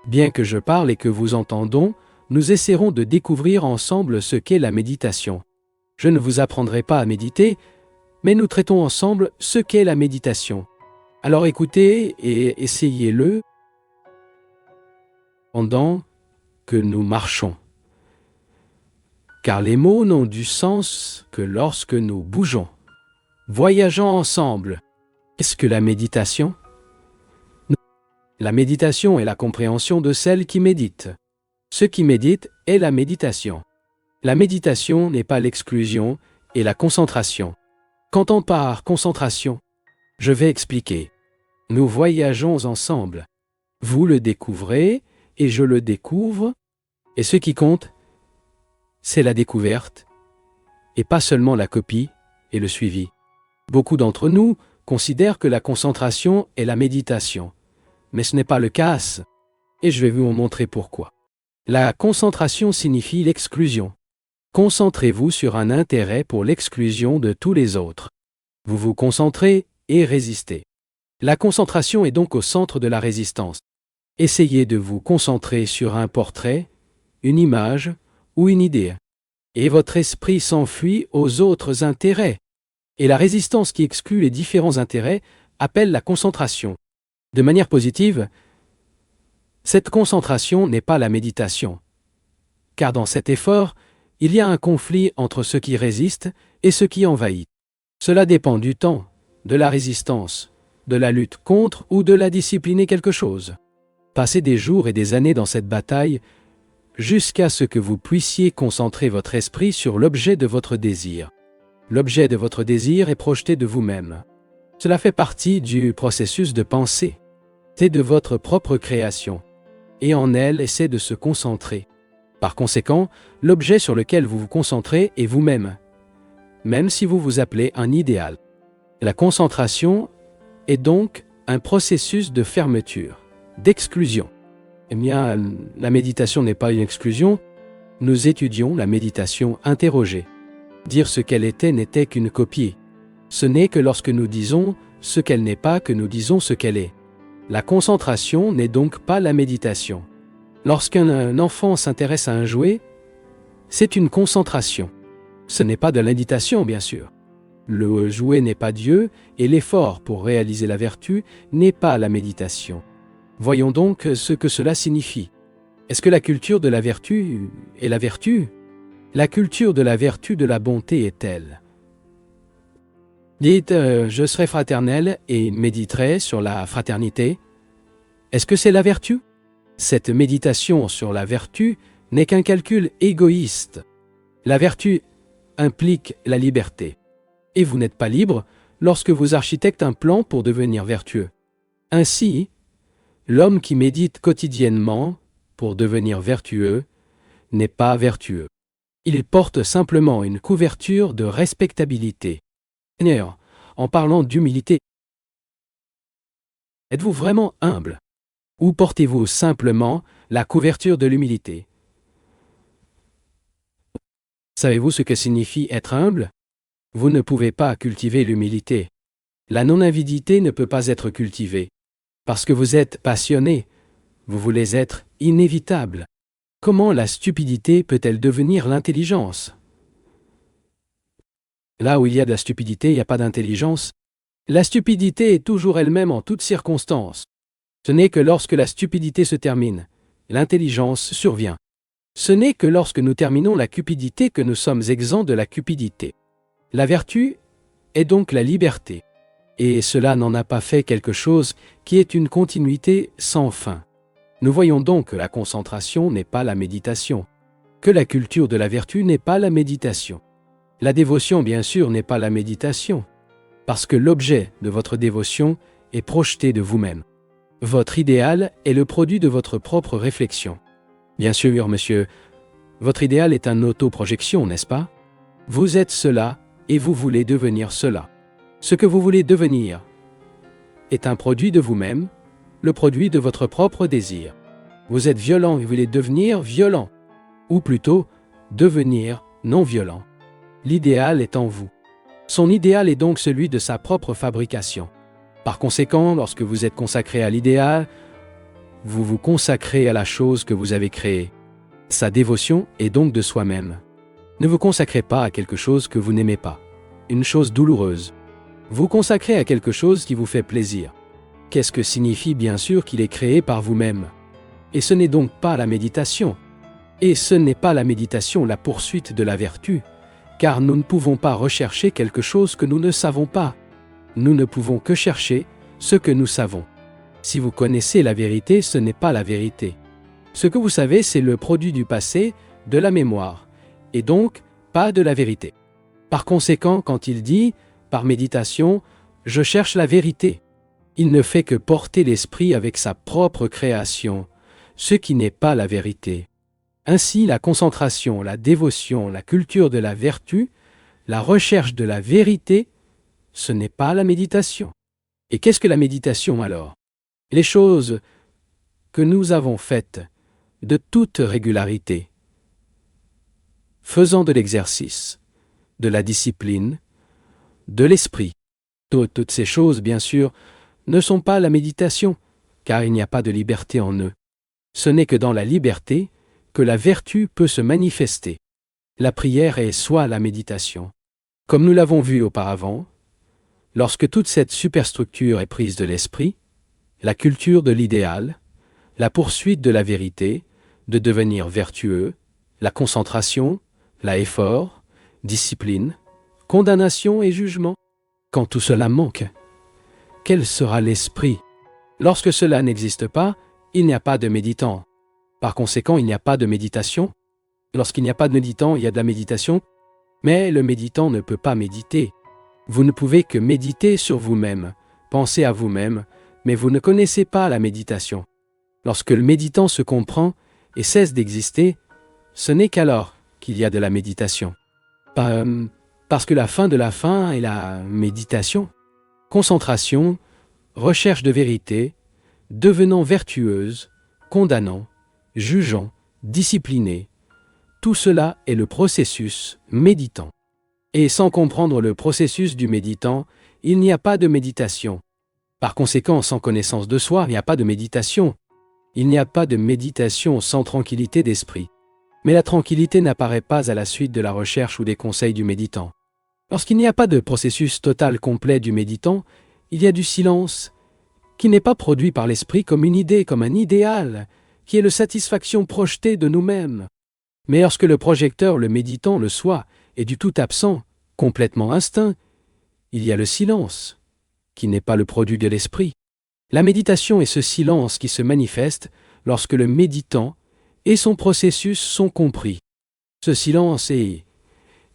Bien que je parle et que vous entendons, nous essaierons de découvrir ensemble ce qu'est la méditation. Je ne vous apprendrai pas à méditer, mais nous traitons ensemble ce qu'est la méditation. Alors écoutez et essayez-le pendant que nous marchons. Car les mots n'ont du sens que lorsque nous bougeons. Voyageons ensemble. Qu'est-ce que la méditation? La méditation est la compréhension de celle qui médite. Ce qui médite est la méditation. La méditation n'est pas l'exclusion et la concentration. Qu'entend par concentration? Je vais expliquer. Nous voyageons ensemble. Vous le découvrez et je le découvre. Et ce qui compte, c'est la découverte et pas seulement la copie et le suivi. Beaucoup d'entre nous considèrent que la concentration est la méditation. Mais ce n'est pas le cas, et je vais vous montrer pourquoi. La concentration signifie l'exclusion. Concentrez-vous sur un intérêt pour l'exclusion de tous les autres. Vous vous concentrez et résistez. La concentration est donc au centre de la résistance. Essayez de vous concentrer sur un portrait, une image ou une idée. Et votre esprit s'enfuit aux autres intérêts. Et la résistance qui exclut les différents intérêts appelle la concentration. De manière positive, cette concentration n'est pas la méditation. Car dans cet effort, il y a un conflit entre ce qui résiste et ce qui envahit. Cela dépend du temps, de la résistance, de la lutte contre ou de la discipliner quelque chose. Passez des jours et des années dans cette bataille jusqu'à ce que vous puissiez concentrer votre esprit sur l'objet de votre désir. L'objet de votre désir est projeté de vous-même. Cela fait partie du processus de pensée. C'est de votre propre création. Et en elle, essaie de se concentrer. Par conséquent, l'objet sur lequel vous vous concentrez est vous-même, même si vous vous appelez un idéal. La concentration est donc un processus de fermeture, d'exclusion. Eh bien, la méditation n'est pas une exclusion. Nous étudions la méditation interrogée. Dire ce qu'elle était n'était qu'une copie. Ce n'est que lorsque nous disons ce qu'elle n'est pas que nous disons ce qu'elle est. La concentration n'est donc pas la méditation. Lorsqu'un enfant s'intéresse à un jouet, c'est une concentration. Ce n'est pas de la méditation, bien sûr. Le jouet n'est pas Dieu et l'effort pour réaliser la vertu n'est pas la méditation. Voyons donc ce que cela signifie. Est-ce que la culture de la vertu est la vertu? La culture de la vertu de la bonté est telle. Dites, je serai fraternel et méditerai sur la fraternité. Est-ce que c'est la vertu? Cette méditation sur la vertu n'est qu'un calcul égoïste. La vertu implique la liberté. Et vous n'êtes pas libre lorsque vous architectez un plan pour devenir vertueux. Ainsi, l'homme qui médite quotidiennement pour devenir vertueux n'est pas vertueux. Il porte simplement une couverture de respectabilité. Seigneur, en parlant d'humilité, êtes-vous vraiment humble? Ou portez-vous simplement la couverture de l'humilité? Savez-vous ce que signifie être humble? Vous ne pouvez pas cultiver l'humilité. La non-avidité ne peut pas être cultivée. Parce que vous êtes passionné, vous voulez être inévitable. Comment la stupidité peut-elle devenir l'intelligence? Là où il y a de la stupidité, il n'y a pas d'intelligence. La stupidité est toujours elle-même en toutes circonstances. Ce n'est que lorsque la stupidité se termine, l'intelligence survient. Ce n'est que lorsque nous terminons la cupidité que nous sommes exempts de la cupidité. La vertu est donc la liberté. Et cela n'en a pas fait quelque chose qui est une continuité sans fin. Nous voyons donc que la concentration n'est pas la méditation, que la culture de la vertu n'est pas la méditation. La dévotion, bien sûr, n'est pas la méditation, parce que l'objet de votre dévotion est projeté de vous-même. Votre idéal est le produit de votre propre réflexion. Bien sûr, monsieur, votre idéal est une autoprojection, n'est-ce pas? Vous êtes cela et vous voulez devenir cela. Ce que vous voulez devenir est un produit de vous-même, le produit de votre propre désir. Vous êtes violent et vous voulez devenir violent, ou plutôt devenir non violent. L'idéal est en vous. Son idéal est donc celui de sa propre fabrication. Par conséquent, lorsque vous êtes consacré à l'idéal, vous vous consacrez à la chose que vous avez créée. Sa dévotion est donc de soi-même. Ne vous consacrez pas à quelque chose que vous n'aimez pas, une chose douloureuse. Vous consacrez à quelque chose qui vous fait plaisir. Qu'est-ce que signifie bien sûr qu'il est créé par vous-même? Et ce n'est donc pas la méditation. Et ce n'est pas la méditation la poursuite de la vertu, car nous ne pouvons pas rechercher quelque chose que nous ne savons pas. Nous ne pouvons que chercher ce que nous savons. Si vous connaissez la vérité, ce n'est pas la vérité. Ce que vous savez, c'est le produit du passé, de la mémoire, et donc pas de la vérité. Par conséquent, quand il dit, par méditation, je cherche la vérité, il ne fait que porter l'esprit avec sa propre création, ce qui n'est pas la vérité. Ainsi, la concentration, la dévotion, la culture de la vertu, la recherche de la vérité, ce n'est pas la méditation. Et qu'est-ce que la méditation alors? Les choses que nous avons faites de toute régularité, faisant de l'exercice, de la discipline, de l'esprit. Toutes ces choses, bien sûr, ne sont pas la méditation, car il n'y a pas de liberté en eux. Ce n'est que dans la liberté que la vertu peut se manifester. La prière est soit la méditation. Comme nous l'avons vu auparavant, lorsque toute cette superstructure est prise de l'esprit, la culture de l'idéal, la poursuite de la vérité, de devenir vertueux, la concentration, l'effort, discipline, condamnation et jugement. Quand tout cela manque, quel sera l'esprit? Lorsque cela n'existe pas, il n'y a pas de méditant. Par conséquent, il n'y a pas de méditation. Lorsqu'il n'y a pas de méditant, il y a de la méditation. Mais le méditant ne peut pas méditer. Vous ne pouvez que méditer sur vous-même, penser à vous-même, mais vous ne connaissez pas la méditation. Lorsque le méditant se comprend et cesse d'exister, ce n'est qu'alors qu'il y a de la méditation. Parce que la fin de la fin est la méditation. Concentration, recherche de vérité, devenant vertueuse, condamnant, jugeant, discipliné. Tout cela est le processus méditant. Et sans comprendre le processus du méditant, il n'y a pas de méditation. Par conséquent, sans connaissance de soi, il n'y a pas de méditation. Il n'y a pas de méditation sans tranquillité d'esprit. Mais la tranquillité n'apparaît pas à la suite de la recherche ou des conseils du méditant. Lorsqu'il n'y a pas de processus total complet du méditant, il y a du silence, qui n'est pas produit par l'esprit comme une idée, comme un idéal, qui est la satisfaction projetée de nous-mêmes. Mais lorsque le projecteur, le méditant, le soi, est du tout absent, complètement instinct, il y a le silence, qui n'est pas le produit de l'esprit. La méditation est ce silence qui se manifeste lorsque le méditant et son processus sont compris. Ce silence est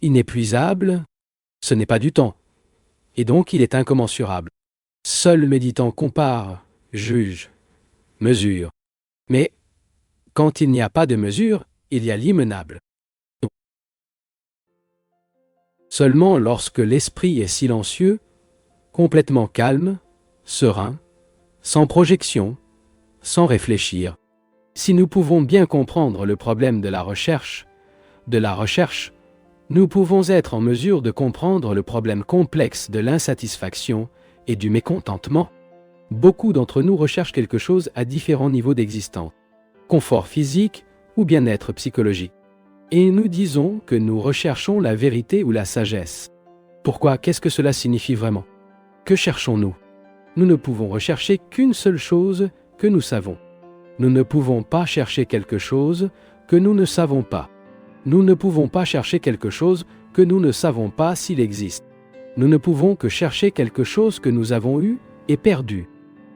inépuisable, ce n'est pas du temps, et donc il est incommensurable. Seul le méditant compare, juge, mesure. Mais quand il n'y a pas de mesure, il y a l'immenable. Seulement lorsque l'esprit est silencieux, complètement calme, serein, sans projection, sans réfléchir. Si nous pouvons bien comprendre le problème de la recherche, nous pouvons être en mesure de comprendre le problème complexe de l'insatisfaction et du mécontentement. Beaucoup d'entre nous recherchent quelque chose à différents niveaux d'existence, confort physique ou bien-être psychologique. Et nous disons que nous recherchons la vérité ou la sagesse. Pourquoi? Qu'est-ce que cela signifie vraiment? Que cherchons-nous? Nous ne pouvons rechercher qu'une seule chose que nous savons. Nous ne pouvons pas chercher quelque chose que nous ne savons pas. Nous ne pouvons pas chercher quelque chose que nous ne savons pas s'il existe. Nous ne pouvons que chercher quelque chose que nous avons eu et perdu.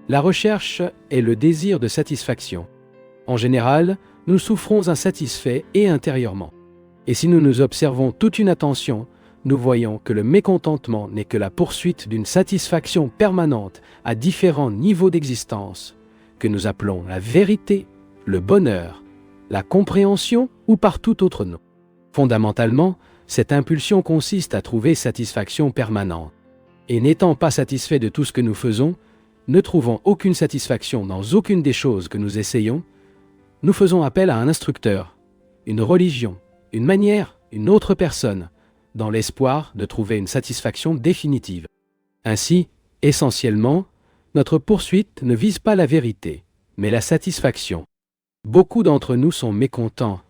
La recherche est le désir de satisfaction. En général, nous souffrons insatisfaits et intérieurement. Et si nous nous observons toute une attention, nous voyons que le mécontentement n'est que la poursuite d'une satisfaction permanente à différents niveaux d'existence, que nous appelons la vérité, le bonheur, la compréhension ou par tout autre nom. Fondamentalement, cette impulsion consiste à trouver satisfaction permanente. Et n'étant pas satisfait de tout ce que nous faisons, ne trouvant aucune satisfaction dans aucune des choses que nous essayons, nous faisons appel à un instructeur, une religion, une manière, une autre personne, dans l'espoir de trouver une satisfaction définitive. Ainsi, essentiellement, notre poursuite ne vise pas la vérité, mais la satisfaction. Beaucoup d'entre nous sont mécontents,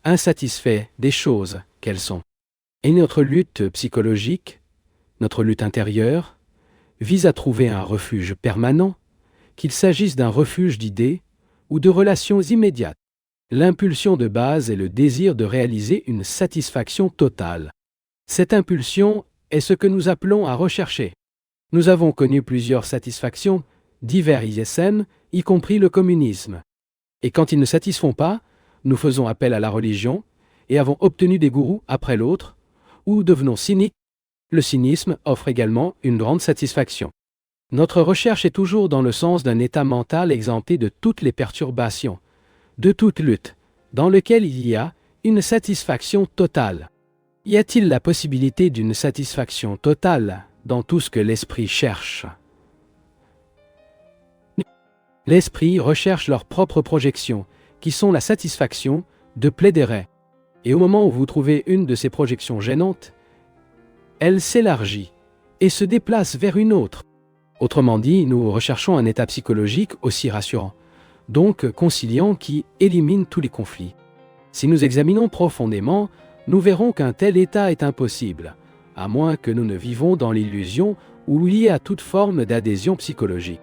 insatisfaits des choses qu'elles sont. Et notre lutte psychologique, notre lutte intérieure, vise à trouver un refuge permanent, qu'il s'agisse d'un refuge d'idées ou de relations immédiates. L'impulsion de base est le désir de réaliser une satisfaction totale. Cette impulsion est ce que nous appelons à rechercher. Nous avons connu plusieurs satisfactions, divers ISM, y compris le communisme. Et quand ils ne satisfont pas, nous faisons appel à la religion et avons obtenu des gourous après l'autre, ou devenons cyniques. Le cynisme offre également une grande satisfaction. Notre recherche est toujours dans le sens d'un état mental exempté de toutes les perturbations, de toute lutte, dans lequel il y a une satisfaction totale. Y a-t-il la possibilité d'une satisfaction totale dans tout ce que l'esprit cherche? L'esprit recherche leurs propres projections, qui sont la satisfaction de plaidérer. Et au moment où vous trouvez une de ces projections gênantes, elle s'élargit et se déplace vers une autre. Autrement dit, nous recherchons un état psychologique aussi rassurant, donc conciliant, qui élimine tous les conflits. Si nous examinons profondément, nous verrons qu'un tel état est impossible, à moins que nous ne vivons dans l'illusion ou lié à toute forme d'adhésion psychologique.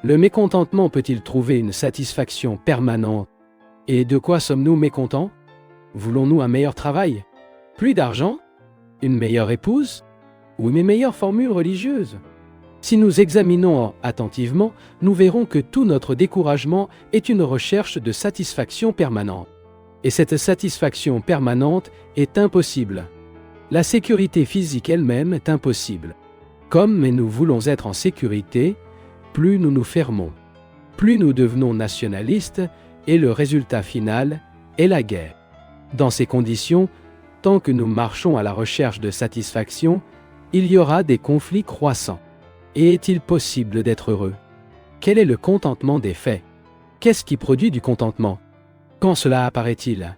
Le mécontentement peut-il trouver une satisfaction permanente? Et de quoi sommes-nous mécontents? Voulons-nous un meilleur travail? Plus d'argent? Une meilleure épouse? Ou une meilleure formule religieuse? Si nous examinons attentivement, nous verrons que tout notre découragement est une recherche de satisfaction permanente. Et cette satisfaction permanente est impossible. La sécurité physique elle-même est impossible. Comme nous voulons être en sécurité, plus nous nous fermons, plus nous devenons nationalistes, et le résultat final est la guerre. Dans ces conditions, tant que nous marchons à la recherche de satisfaction, il y aura des conflits croissants. Et est-il possible d'être heureux? Quel est le contentement des faits? Qu'est-ce qui produit du contentement? Quand cela apparaît-il?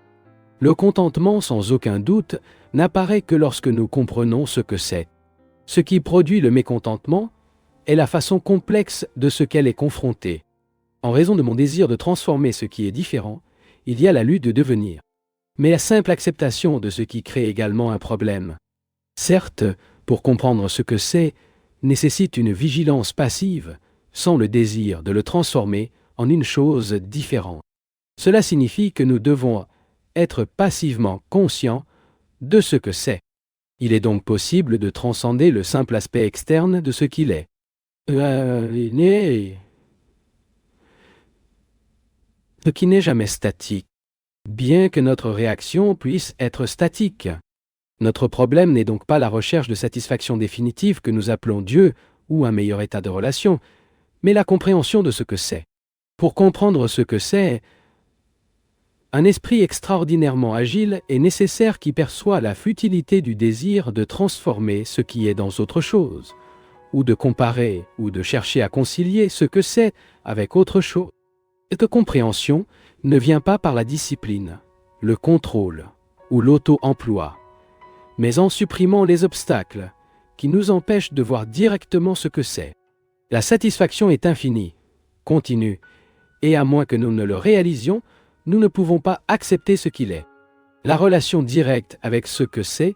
Le contentement, sans aucun doute, n'apparaît que lorsque nous comprenons ce que c'est. Ce qui produit le mécontentement est la façon complexe de ce qu'elle est confrontée. En raison de mon désir de transformer ce qui est différent, il y a la lutte de devenir. Mais la simple acceptation de ce qui crée également un problème. Certes, pour comprendre ce que c'est, nécessite une vigilance passive, sans le désir de le transformer en une chose différente. Cela signifie que nous devons être passivement conscients de ce que c'est. Il est donc possible de transcender le simple aspect externe de ce qu'il est. Ce qui n'est jamais statique, bien que notre réaction puisse être statique. Notre problème n'est donc pas la recherche de satisfaction définitive que nous appelons Dieu ou un meilleur état de relation, mais la compréhension de ce que c'est. Pour comprendre ce que c'est, un esprit extraordinairement agile est nécessaire qui perçoit la futilité du désir de transformer ce qui est dans autre chose, ou de comparer ou de chercher à concilier ce que c'est avec autre chose. Cette compréhension ne vient pas par la discipline, le contrôle ou l'auto-emploi, mais en supprimant les obstacles qui nous empêchent de voir directement ce que c'est. La satisfaction est infinie, continue, et à moins que nous ne le réalisions, nous ne pouvons pas accepter ce qu'il est. La relation directe avec ce que c'est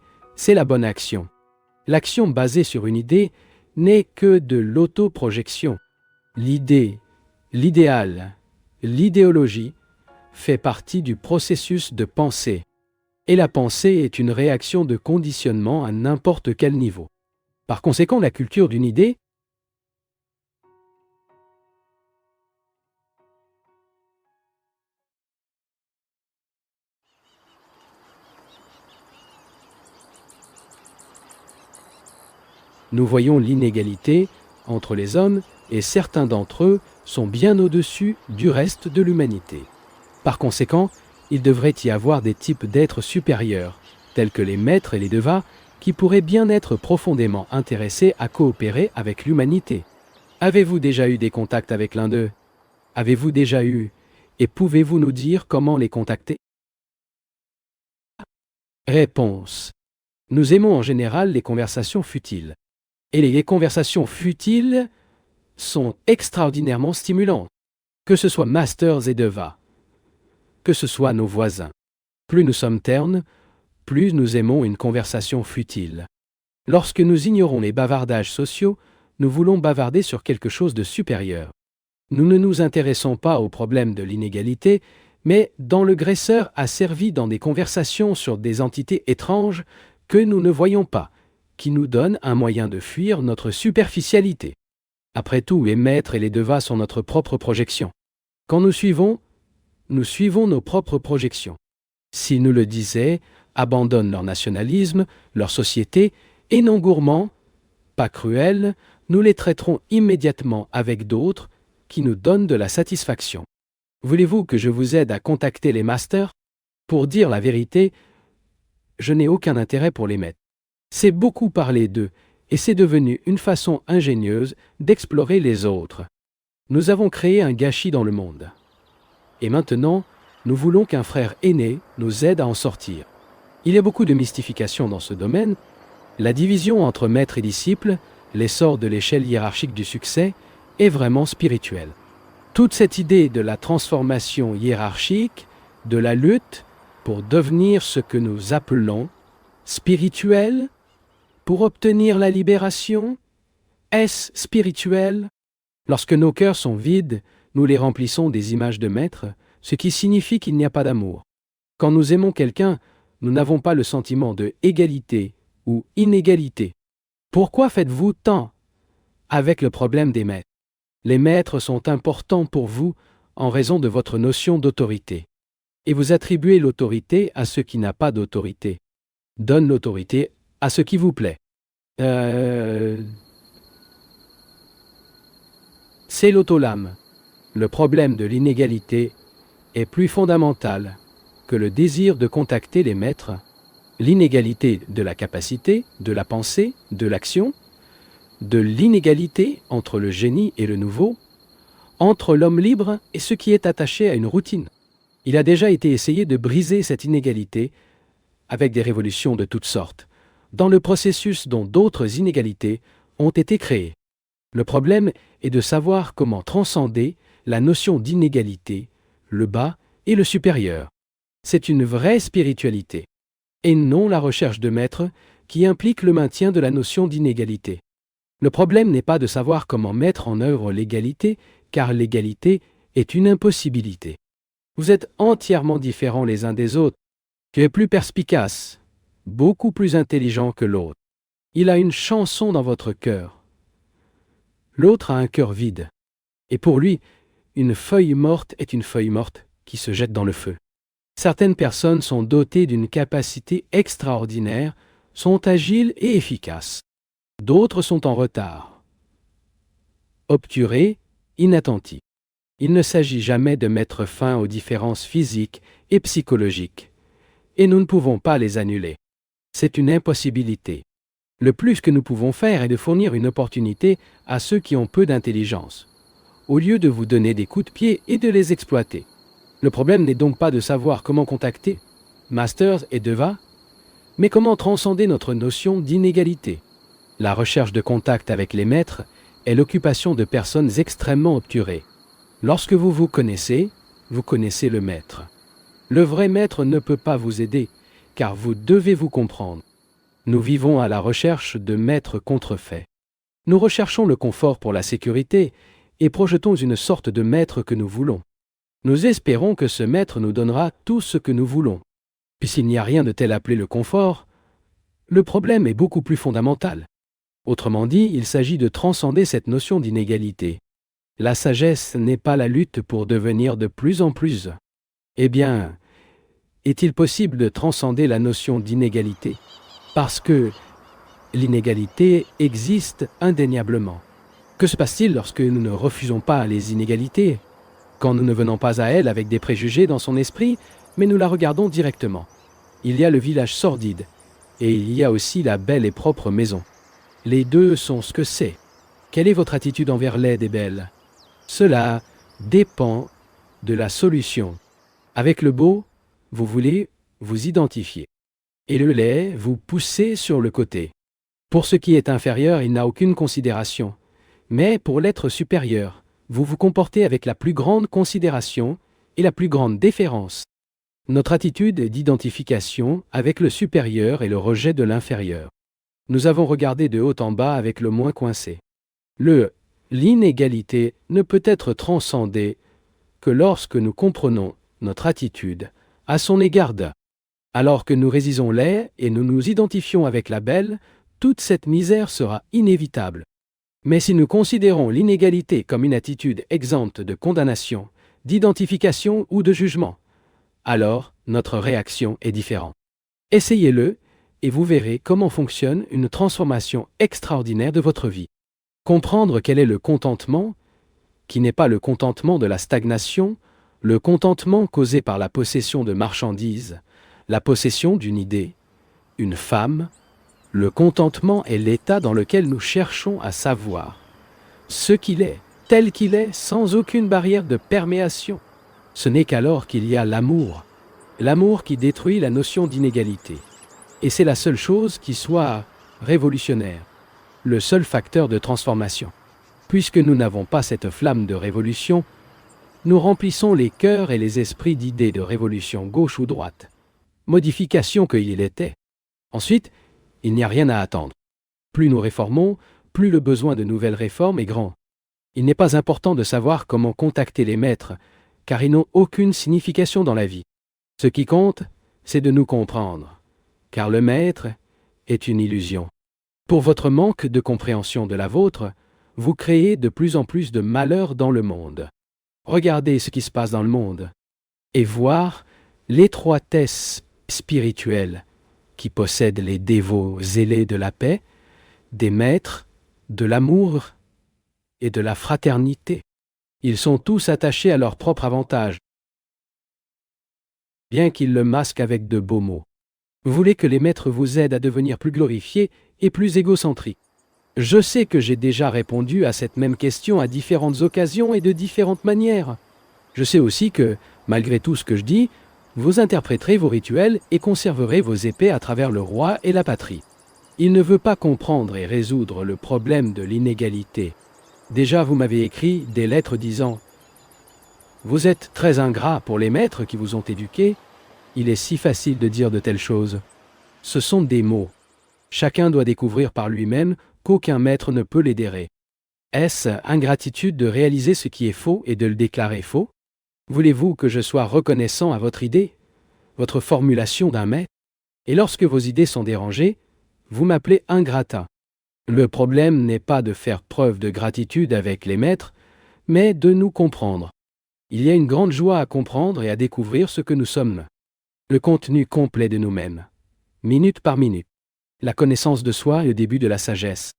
la bonne action. L'action basée sur une idée n'est que de l'auto-projection. L'idée, l'idéal, l'idéologie fait partie du processus de pensée. Et la pensée est une réaction de conditionnement à n'importe quel niveau. Par conséquent, la culture d'une idée nous voyons l'inégalité entre les hommes et certains d'entre eux sont bien au-dessus du reste de l'humanité. Par conséquent, il devrait y avoir des types d'êtres supérieurs, tels que les maîtres et les devas, qui pourraient bien être profondément intéressés à coopérer avec l'humanité. Avez-vous déjà eu des contacts avec l'un d'eux? Avez-vous déjà eu, et pouvez-vous nous dire comment les contacter? Réponse. Nous aimons en général les conversations futiles. Et les conversations futiles sont extraordinairement stimulantes. Que ce soit Masters et Deva, que ce soit nos voisins. Plus nous sommes ternes, plus nous aimons une conversation futile. Lorsque nous ignorons les bavardages sociaux, nous voulons bavarder sur quelque chose de supérieur. Nous ne nous intéressons pas au problème de l'inégalité, mais dans le graisseur asservi dans des conversations sur des entités étranges que nous ne voyons pas, qui nous donnent un moyen de fuir notre superficialité. Après tout, les maîtres et les devas sont notre propre projection. Quand nous suivons nos propres projections. S'ils nous le disaient, abandonnent leur nationalisme, leur société, et non gourmands, pas cruels, nous les traiterons immédiatement avec d'autres qui nous donnent de la satisfaction. Voulez-vous que je vous aide à contacter les masters? Pour dire la vérité, je n'ai aucun intérêt pour les maîtres. C'est beaucoup parler d'eux, et c'est devenu une façon ingénieuse d'explorer les autres. Nous avons créé un gâchis dans le monde. Et maintenant, nous voulons qu'un frère aîné nous aide à en sortir. Il y a beaucoup de mystification dans ce domaine. La division entre maître et disciple, l'essor de l'échelle hiérarchique du succès, est vraiment spirituelle. Toute cette idée de la transformation hiérarchique, de la lutte pour devenir ce que nous appelons spirituel, pour obtenir la libération, est-ce spirituel? Lorsque nos cœurs sont vides, nous les remplissons des images de maîtres, ce qui signifie qu'il n'y a pas d'amour. Quand nous aimons quelqu'un, nous n'avons pas le sentiment de égalité ou inégalité. Pourquoi faites-vous tant avec le problème des maîtres? Les maîtres sont importants pour vous en raison de votre notion d'autorité. Et vous attribuez l'autorité à ce qui n'a pas d'autorité. Donne l'autorité à ce qui vous plaît. C'est l'autolame. Le problème de l'inégalité est plus fondamental que le désir de contacter les maîtres. L'inégalité de la capacité, de la pensée, de l'action, de l'inégalité entre le génie et le nouveau, entre l'homme libre et ce qui est attaché à une routine. Il a déjà été essayé de briser cette inégalité avec des révolutions de toutes sortes, dans le processus dont d'autres inégalités ont été créées. Le problème est de savoir comment transcender la notion d'inégalité, le bas et le supérieur. C'est une vraie spiritualité, et non la recherche de maîtres qui implique le maintien de la notion d'inégalité. Le problème n'est pas de savoir comment mettre en œuvre l'égalité, car l'égalité est une impossibilité. Vous êtes entièrement différents les uns des autres. Tu es plus perspicace, beaucoup plus intelligent que l'autre. Il a une chanson dans votre cœur. L'autre a un cœur vide. Et pour lui, une feuille morte est une feuille morte qui se jette dans le feu. Certaines personnes sont dotées d'une capacité extraordinaire, sont agiles et efficaces. D'autres sont en retard, obturés, inattentifs. Il ne s'agit jamais de mettre fin aux différences physiques et psychologiques, et nous ne pouvons pas les annuler. C'est une impossibilité. Le plus que nous pouvons faire est de fournir une opportunité à ceux qui ont peu d'intelligence, au lieu de vous donner des coups de pied et de les exploiter. Le problème n'est donc pas de savoir comment contacter Masters et Deva, mais comment transcender notre notion d'inégalité. La recherche de contact avec les maîtres est l'occupation de personnes extrêmement obturées. Lorsque vous vous connaissez le maître. Le vrai maître ne peut pas vous aider, car vous devez vous comprendre. Nous vivons à la recherche de maîtres contrefaits. Nous recherchons le confort pour la sécurité et projetons une sorte de maître que nous voulons. Nous espérons que ce maître nous donnera tout ce que nous voulons. Puisqu'il n'y a rien de tel appelé le confort, le problème est beaucoup plus fondamental. Autrement dit, il s'agit de transcender cette notion d'inégalité. La sagesse n'est pas la lutte pour devenir de plus en plus. Eh bien, est-il possible de transcender la notion d'inégalité? Parce que l'inégalité existe indéniablement. Que se passe-t-il lorsque nous ne refusons pas les inégalités? Quand nous ne venons pas à elle avec des préjugés dans son esprit, mais nous la regardons directement. Il y a le village sordide, et il y a aussi la belle et propre maison. Les deux sont ce que c'est. Quelle est votre attitude envers laide et belle? Cela dépend de la solution. Avec le beau, vous voulez vous identifier. Et le laid, vous poussez sur le côté. Pour ce qui est inférieur, il n'a aucune considération. Mais pour l'être supérieur, vous vous comportez avec la plus grande considération et la plus grande déférence. Notre attitude est d'identification avec le supérieur et le rejet de l'inférieur. Nous avons regardé de haut en bas avec le moins coincé. L'inégalité ne peut être transcendée que lorsque nous comprenons notre attitude à son égard de. Alors que nous résisons laid et nous nous identifions avec la belle, toute cette misère sera inévitable. Mais si nous considérons l'inégalité comme une attitude exempte de condamnation, d'identification ou de jugement, alors notre réaction est différente. Essayez-le et vous verrez comment fonctionne une transformation extraordinaire de votre vie. Comprendre quel est le contentement, qui n'est pas le contentement de la stagnation, le contentement causé par la possession de marchandises, la possession d'une idée, une femme. Le contentement est l'état dans lequel nous cherchons à savoir ce qu'il est, tel qu'il est, sans aucune barrière de perméation. Ce n'est qu'alors qu'il y a l'amour qui détruit la notion d'inégalité. Et c'est la seule chose qui soit révolutionnaire, le seul facteur de transformation. Puisque nous n'avons pas cette flamme de révolution, nous remplissons les cœurs et les esprits d'idées de révolution gauche ou droite, modification qu'il était. Ensuite, il n'y a rien à attendre. Plus nous réformons, plus le besoin de nouvelles réformes est grand. Il n'est pas important de savoir comment contacter les maîtres, car ils n'ont aucune signification dans la vie. Ce qui compte, c'est de nous comprendre, car le maître est une illusion. Pour votre manque de compréhension de la vôtre, vous créez de plus en plus de malheur dans le monde. Regardez ce qui se passe dans le monde, et voir l'étroitesse spirituelle qui possède les dévots zélés de la paix, des maîtres, de l'amour et de la fraternité. Ils sont tous attachés à leur propre avantage, bien qu'ils le masquent avec de beaux mots. Vous voulez que les maîtres vous aident à devenir plus glorifiés et plus égocentriques. Je sais que j'ai déjà répondu à cette même question à différentes occasions et de différentes manières. Je sais aussi que, malgré tout ce que je dis, vous interpréterez vos rituels et conserverez vos épées à travers le roi et la patrie. Il ne veut pas comprendre et résoudre le problème de l'inégalité. Déjà, vous m'avez écrit des lettres disant « Vous êtes très ingrat pour les maîtres qui vous ont éduqués. Il est si facile de dire de telles choses. » Ce sont des mots. Chacun doit découvrir par lui-même qu'aucun maître ne peut l'aider. Est-ce ingratitude de réaliser ce qui est faux et de le déclarer faux? Voulez-vous que je sois reconnaissant à votre idée, votre formulation d'un maître? Et lorsque vos idées sont dérangées, vous m'appelez ingrat. Le problème n'est pas de faire preuve de gratitude avec les maîtres, mais de nous comprendre. Il y a une grande joie à comprendre et à découvrir ce que nous sommes. Le contenu complet de nous-mêmes, minute par minute. La connaissance de soi est le début de la sagesse.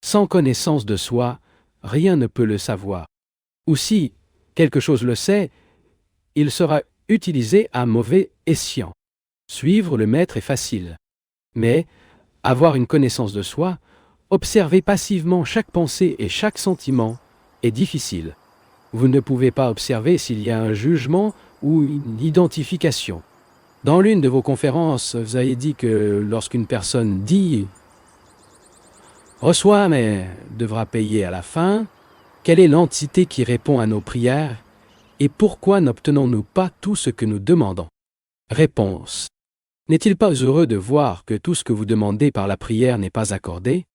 Sans connaissance de soi, rien ne peut le savoir. Ou si quelque chose le sait, il sera utilisé à mauvais escient. Suivre le maître est facile. Mais, avoir une connaissance de soi, observer passivement chaque pensée et chaque sentiment, est difficile. Vous ne pouvez pas observer s'il y a un jugement ou une identification. Dans l'une de vos conférences, vous avez dit que lorsqu'une personne dit « reçoit mais devra payer à la fin », quelle est l'entité qui répond à nos prières et pourquoi n'obtenons-nous pas tout ce que nous demandons? Réponse. N'est-il pas heureux de voir que tout ce que vous demandez par la prière n'est pas accordé?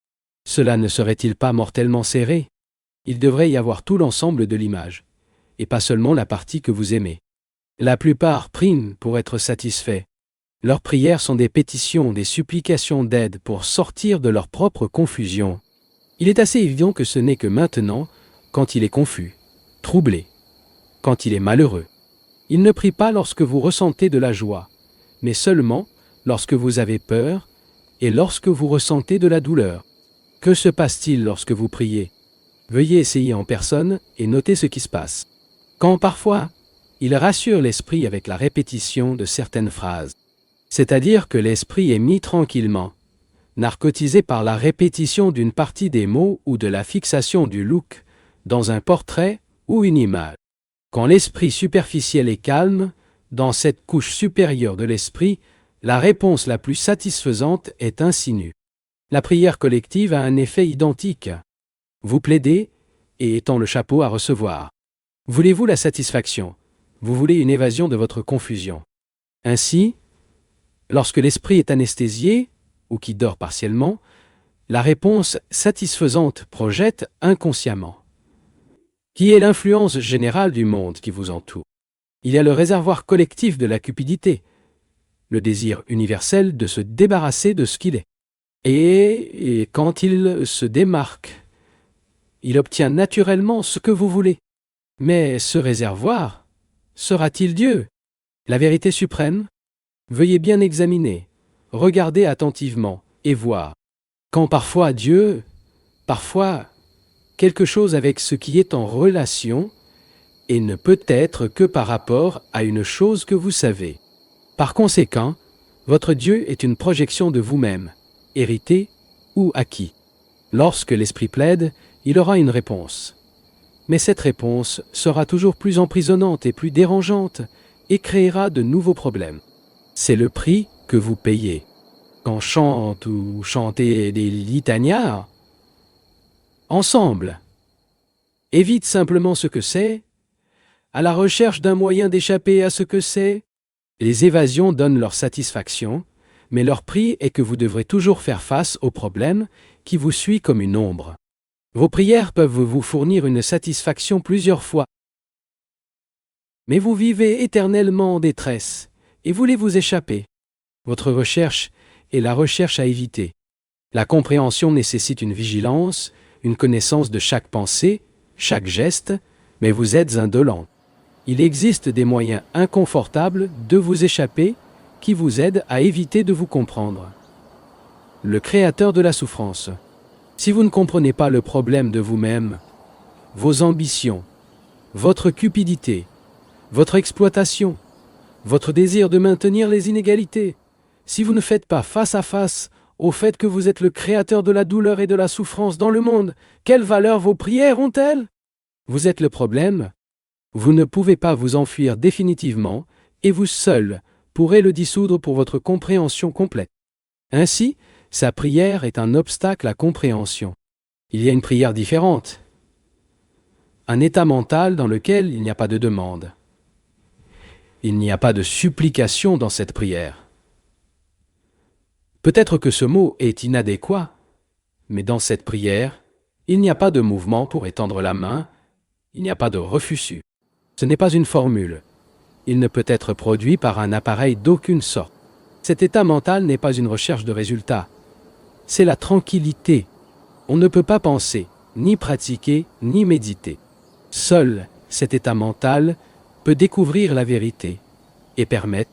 Cela ne serait-il pas mortellement serré? Il devrait y avoir tout l'ensemble de l'image, et pas seulement la partie que vous aimez. La plupart prient pour être satisfaits. Leurs prières sont des pétitions, des supplications d'aide pour sortir de leur propre confusion. Il est assez évident que ce n'est que maintenant, quand il est confus, troublé, quand il est malheureux. Il ne prie pas lorsque vous ressentez de la joie, mais seulement lorsque vous avez peur et lorsque vous ressentez de la douleur. Que se passe-t-il lorsque vous priez? Veuillez essayer en personne et notez ce qui se passe. Quand parfois, il rassure l'esprit avec la répétition de certaines phrases. C'est-à-dire que l'esprit est mis tranquillement, narcotisé par la répétition d'une partie des mots ou de la fixation du look dans un portrait ou une image. Quand l'esprit superficiel est calme, dans cette couche supérieure de l'esprit, la réponse la plus satisfaisante est ainsi nue. La prière collective a un effet identique. Vous plaidez, et étend le chapeau à recevoir. Voulez-vous la satisfaction? Vous voulez une évasion de votre confusion. Ainsi, lorsque l'esprit est anesthésié, ou qui dort partiellement, la réponse satisfaisante projette inconsciemment. Qui est l'influence générale du monde qui vous entoure? Il y a le réservoir collectif de la cupidité, le désir universel de se débarrasser de ce qu'il est. Et quand il se démarque, il obtient naturellement ce que vous voulez. Mais ce réservoir, sera-t-il Dieu, la vérité suprême? Veuillez bien examiner, regarder attentivement et voir. Quand parfois Dieu, parfois quelque chose avec ce qui est en relation, et ne peut être que par rapport à une chose que vous savez. Par conséquent, votre Dieu est une projection de vous-même, hérité ou acquis. Lorsque l'esprit plaide, il aura une réponse. Mais cette réponse sera toujours plus emprisonnante et plus dérangeante et créera de nouveaux problèmes. C'est le prix que vous payez. Quand chante ou chantez des litanias, ensemble, évite simplement ce que c'est, à la recherche d'un moyen d'échapper à ce que c'est. Les évasions donnent leur satisfaction, mais leur prix est que vous devrez toujours faire face au problème qui vous suit comme une ombre. Vos prières peuvent vous fournir une satisfaction plusieurs fois. Mais vous vivez éternellement en détresse et voulez vous échapper. Votre recherche est la recherche à éviter. La compréhension nécessite une vigilance, une connaissance de chaque pensée, chaque geste, mais vous êtes indolent. Il existe des moyens inconfortables de vous échapper qui vous aident à éviter de vous comprendre. Le créateur de la souffrance. Si vous ne comprenez pas le problème de vous-même, vos ambitions, votre cupidité, votre exploitation, votre désir de maintenir les inégalités, si vous ne faites pas face à face au fait que vous êtes le créateur de la douleur et de la souffrance dans le monde, quelle valeur vos prières ont-elles? Vous êtes le problème. Vous ne pouvez pas vous enfuir définitivement, et vous seul pourrez le dissoudre pour votre compréhension complète. Ainsi, sa prière est un obstacle à compréhension. Il y a une prière différente. Un état mental dans lequel il n'y a pas de demande. Il n'y a pas de supplication dans cette prière. Peut-être que ce mot est inadéquat, mais dans cette prière, il n'y a pas de mouvement pour étendre la main, il n'y a pas de refus. Ce n'est pas une formule. Il ne peut être produit par un appareil d'aucune sorte. Cet état mental n'est pas une recherche de résultats. C'est la tranquillité. On ne peut pas penser, ni pratiquer, ni méditer. Seul cet état mental peut découvrir la vérité et permettre